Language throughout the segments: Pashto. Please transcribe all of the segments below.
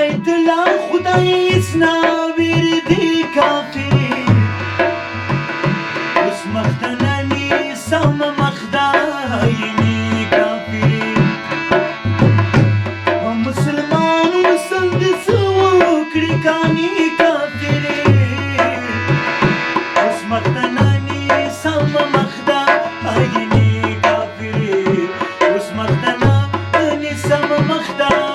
بیت الله خدای اسناویر دی کافری اوس مختنانی سم مخداینی کافری و مسلمان وسل د سوکړي کانی کافری اوس مختنانی سم مخداینی کافری اوس مختنانی سم مخداینی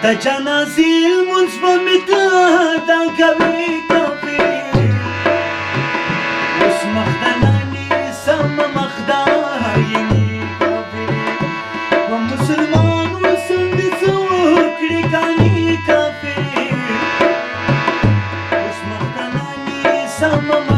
د جنازې لمونځ به مې دا کوي کافرې اوس مخدنانې سم مخداینې کافرې و مسلمان وسم دې څه وکړي کانې کافرې اوس مخدنانې سم